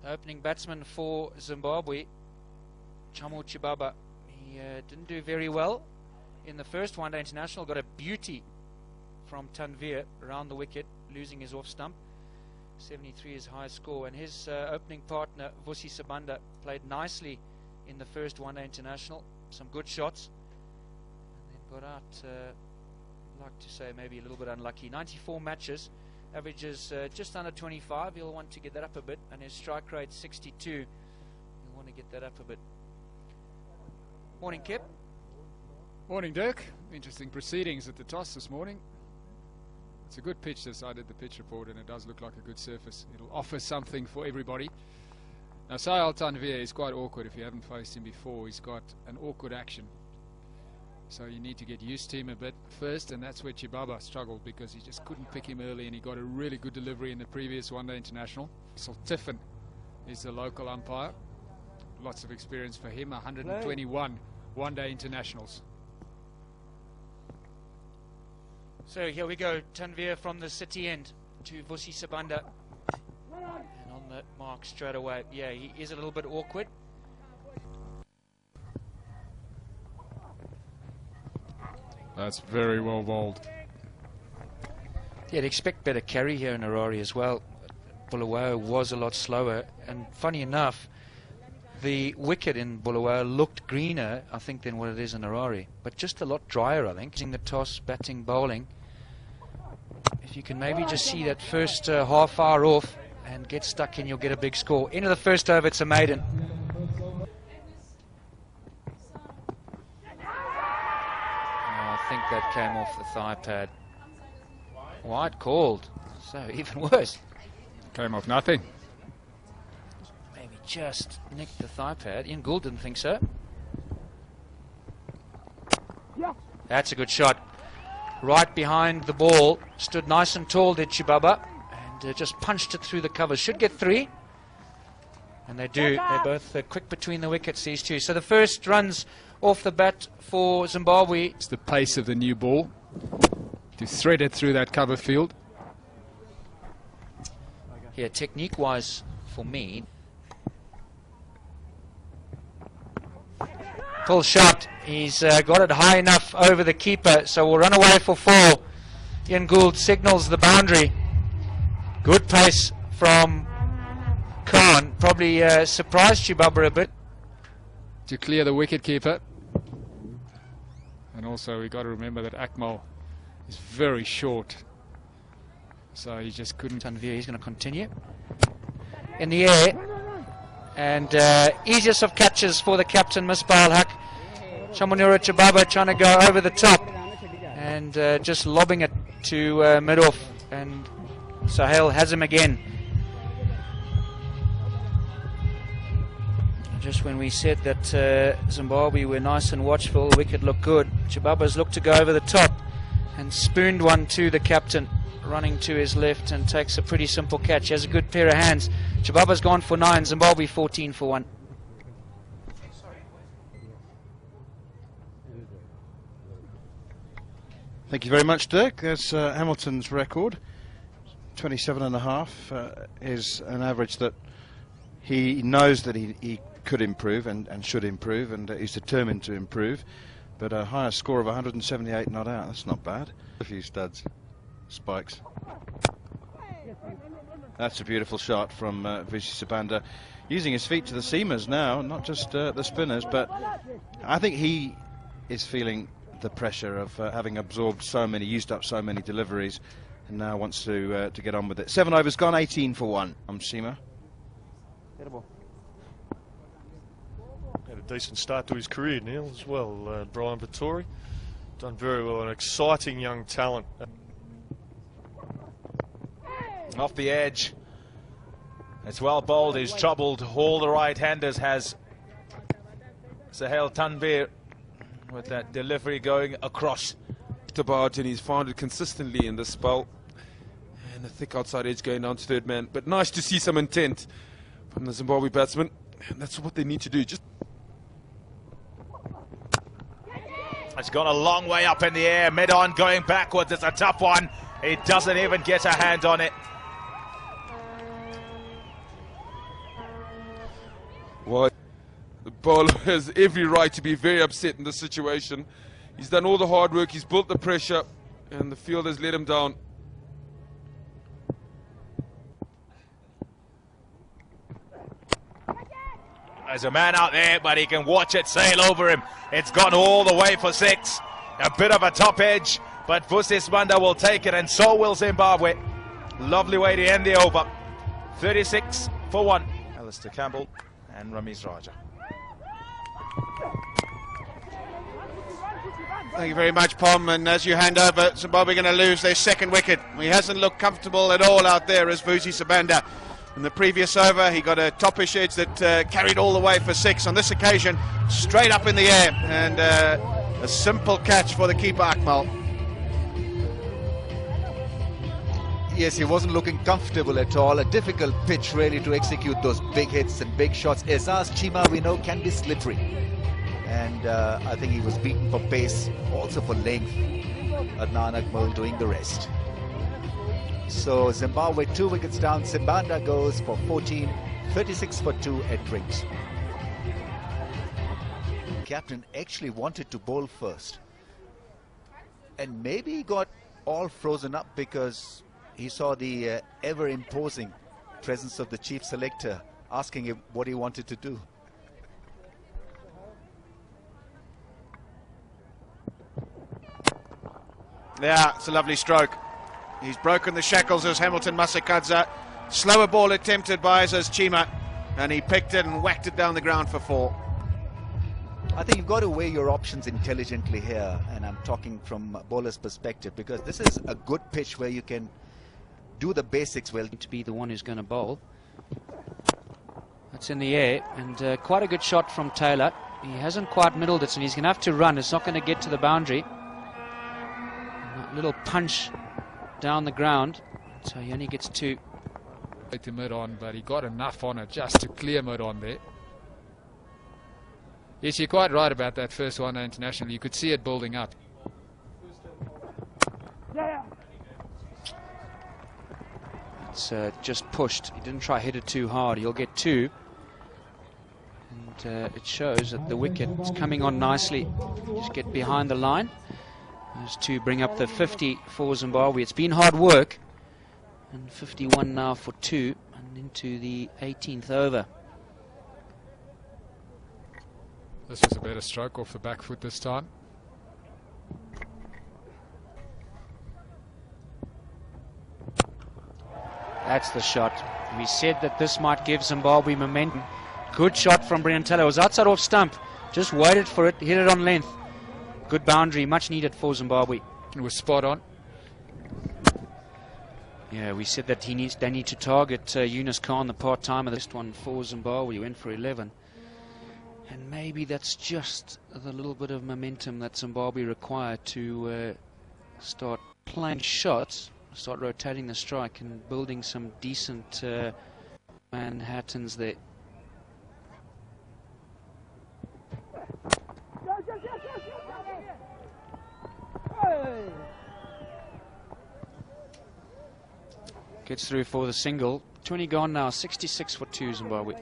opening batsman for Zimbabwe, Chamu Chibaba. He didn't do very well in the first one-day international. Got a beauty from Tanvir around the wicket, losing his off stump. 73 is high score, and his opening partner Vusi Sabanda played nicely in the first one-day international. Some good shots, and then got out, I'd like to say maybe a little bit unlucky. 94 matches, averages just under 25. He'll want to get that up a bit, and his strike rate 62. He'll want to get that up a bit. Morning, Kip. Morning, Dirk. Interesting proceedings at the toss this morning. It's a good pitch this. I did the pitch report, and it does look like a good surface. It'll offer something for everybody. Now, Sahel Tanvir is quite awkward. If you haven't faced him before, he's got an awkward action. So you need to get used to him a bit first, and that's where Chibaba struggled, because he just couldn't pick him early, and he got a really good delivery in the previous one-day international. So Tiffin is the local umpire. Lots of experience for him, 121 one-day internationals. So here we go, Tanvir from the city end to Vusi Sabanda. And on the mark straight away. Yeah, he is a little bit awkward. That's very well bowled. Yeah, I'd expect better carry here in Harare as well. Bulawayo was a lot slower, and funny enough, the wicket in Bulawayo looked greener, I think, than what it is in Harare, but just a lot drier, I think. Using the toss, batting, bowling. If you can maybe just see that first half hour off and get stuck in, you'll get a big score. Into the first over, it's a maiden. I think that came off the thigh pad. Wide called, so even worse. Came off nothing. Maybe just nicked the thigh pad. Ian Gould didn't think so. That's a good shot. Right behind the ball. Stood nice and tall, did Chibaba. And just punched it through the covers. Should get 3. And they do. They're both quick between the wickets, these two. So the first runs off the bat for Zimbabwe. It's the pace of the new ball to thread it through that cover field. Yeah, technique-wise for me. Full shot. He's got it high enough over the keeper, so we'll run away for 4. Ian Gould signals the boundary. Good pace from Khan. Probably surprised Chibaba a bit. To clear the wicket keeper. And also we've got to remember that Akmal is very short. So he just couldn't. Tanvir, he's going to continue. In the air. And easiest of catches for the captain, Misbah al-Haq. Shamunura Chibaba trying to go over the top. And just lobbing it to mid-off. And Sahel has him again. Just when we said that Zimbabwe were nice and watchful, the wicket looked good. Chibaba's looked to go over the top and spooned one to the captain, running to his left, and takes a pretty simple catch. He has a good pair of hands. Chibaba's gone for 9, Zimbabwe 14 for 1. Thank you very much, Dirk. There's Hamilton's record. 27.5 is an average that he knows that he could improve and should improve, and he's determined to improve. But a higher score of 178 not out, that's not bad. A few studs, spikes. That's a beautiful shot from Vusi Sabanda, using his feet to the seamers now, not just the spinners. But I think he is feeling the pressure of having absorbed so many, used up so many deliveries, and now wants to get on with it. 7 overs gone, 18 for 1. I'm Seema. Had a decent start to his career, Neil, as well. Brian Vittori done very well. An exciting young talent. Off the edge. It's well bowled. He's troubled all the right-handers, has Sahel Tanvir, with that delivery going across. About, and he's found it consistently in this spell. And a thick outside edge going down to third man. But nice to see some intent from the Zimbabwe batsman. And that's what they need to do. Just it's gone a long way up in the air. Mid-on going backwards. It's a tough one. He doesn't even get a hand on it. Well, the bowler has every right to be very upset in this situation. He's done all the hard work, he's built the pressure, and the field has let him down. There's a man out there, but he can watch it sail over him. It's gone all the way for 6. A bit of a top edge, but Vusi Sibanda will take it, and so will Zimbabwe. Lovely way to end the over. 36 for 1. Alistair Campbell and Ramiz Raja. Thank you very much, Pom. And as you hand over, Zimbabwe going to lose their second wicket. He hasn't looked comfortable at all out there as Vusi Sibanda. In the previous over, he got a toppish edge that carried all the way for 6. On this occasion, straight up in the air, and a simple catch for the keeper, Akmal. Yes, he wasn't looking comfortable at all. A difficult pitch really to execute those big hits and big shots. Ezaz Chima, we know, can be slippery. And I think he was beaten for pace, also for length. Adnan Akmal doing the rest. So Zimbabwe 2 wickets down. Sibanda goes for 14, 36 for 2 at Drinks. Captain actually wanted to bowl first. And maybe he got all frozen up because he saw the ever-imposing presence of the chief selector asking him what he wanted to do. Yeah, it's a lovely stroke. He's broken the shackles as Hamilton Masakadza. Slower ball attempted by Ezaz Chima, and he picked it and whacked it down the ground for 4. I think you've got to weigh your options intelligently here, and I'm talking from a bowler's perspective, because this is a good pitch where you can do the basics well. To be the one who's going to bowl. That's in the air, and quite a good shot from Taylor. He hasn't quite middled it, and he's going to have to run. It's not going to get to the boundary. A little punch down the ground, so he only gets 2. To mid on, but he got enough on it just to clear mid on there. Yes, you're quite right about that first one international. You could see it building up. It's just pushed. He didn't try hit it too hard. He'll get 2. And it shows that the wicket is coming on nicely. Just get behind the line. Those 2 bring up the 50 for Zimbabwe. It's been hard work. And 51 now for 2. And into the 18th over. This was a better stroke off the back foot this time. That's the shot. We said that this might give Zimbabwe momentum. Good shot from Brian Taylor. It was outside off stump. Just waited for it, hit it on length. Good boundary, much needed for Zimbabwe. It was spot on. Yeah, we said that they need to target Yunus Khan, the part-timer. The first one for Zimbabwe, went for 11. And maybe that's just the little bit of momentum that Zimbabwe require to start playing shots, start rotating the strike and building some decent Manhattans there. Gets through for the single. 20 gone now, 66 for 2 Zimbabwe.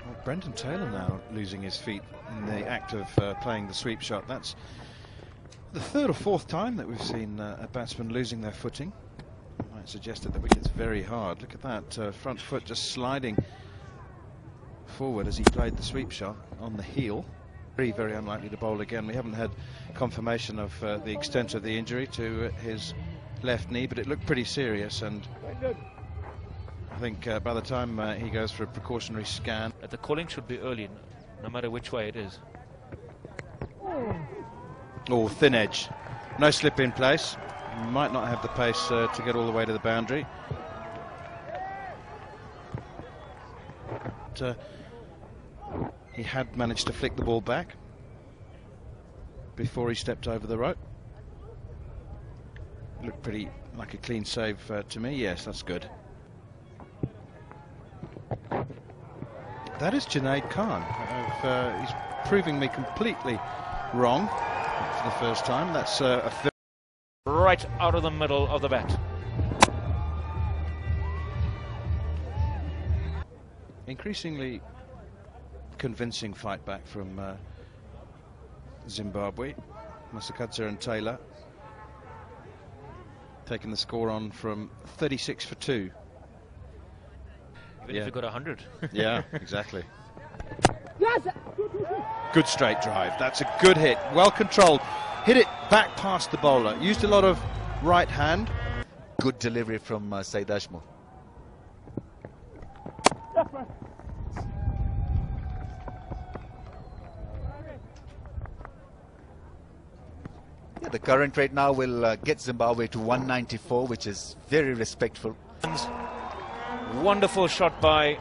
Well, Brendan Taylor now losing his feet in the act of playing the sweep shot. That's the 3rd or 4th time that we've seen a batsman losing their footing. I might suggest that the wicket's very hard. Look at that front foot just sliding forward as he played the sweep shot on the heel. Very, very unlikely to bowl again. We haven't had confirmation of the extent of the injury to his left knee, but it looked pretty serious, and I think by the time he goes for a precautionary scan. The calling should be early, no matter which way it is. Oh, thin edge. No slip in place. Might not have the pace to get all the way to the boundary. But, he had managed to flick the ball back before he stepped over the rope. Looked pretty like a clean save to me. Yes, that's good. That is Junaid Khan. He's proving me completely wrong for the first time. That's a Right out of the middle of the bat. increasingly convincing fight back from Zimbabwe. Masakadza and Taylor taking the score on from 36 for 2. Even if you got 100. Yeah, exactly. Good straight drive. That's a good hit. Well controlled. Hit it back past the bowler. Used a lot of right hand. Good delivery from Said Ashmore. Yeah, the current rate now will get Zimbabwe to 194, which is very respectful. Wonderful shot by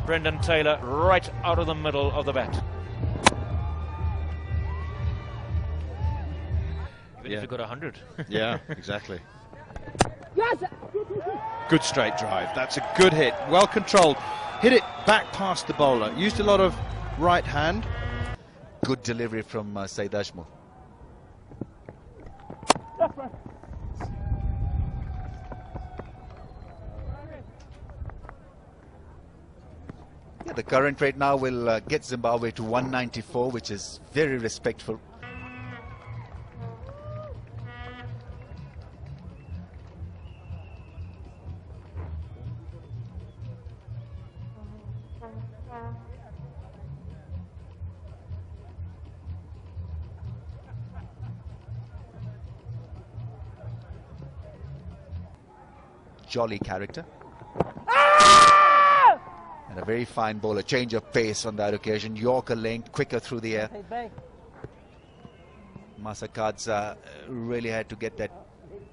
Brendan Taylor, right out of the middle of the bat. Even if you got 100. Yeah, exactly. Good straight drive. That's a good hit. Well controlled. Hit it back past the bowler. Used a lot of right hand. Good delivery from Said Ashmore. Yeah, the current rate now will get Zimbabwe to 194, which is very respectful. Jolly character. And a very fine bowler. Change of pace on that occasion. Yorker length, quicker through the air. Masakadza really had to get that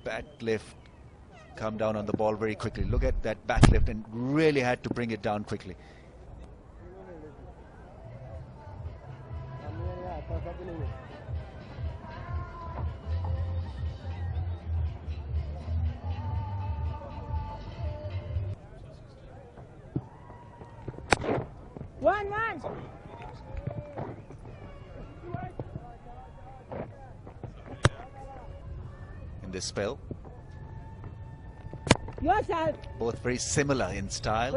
back lift, come down on the ball very quickly. Look at that back lift and really had to bring it down quickly. One. In this spell, Yourself. both very similar in style,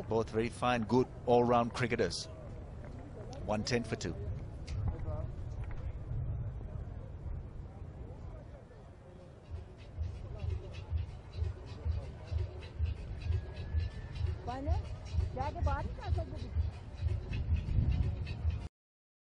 both very fine, good all-round cricketers. 110 for 2.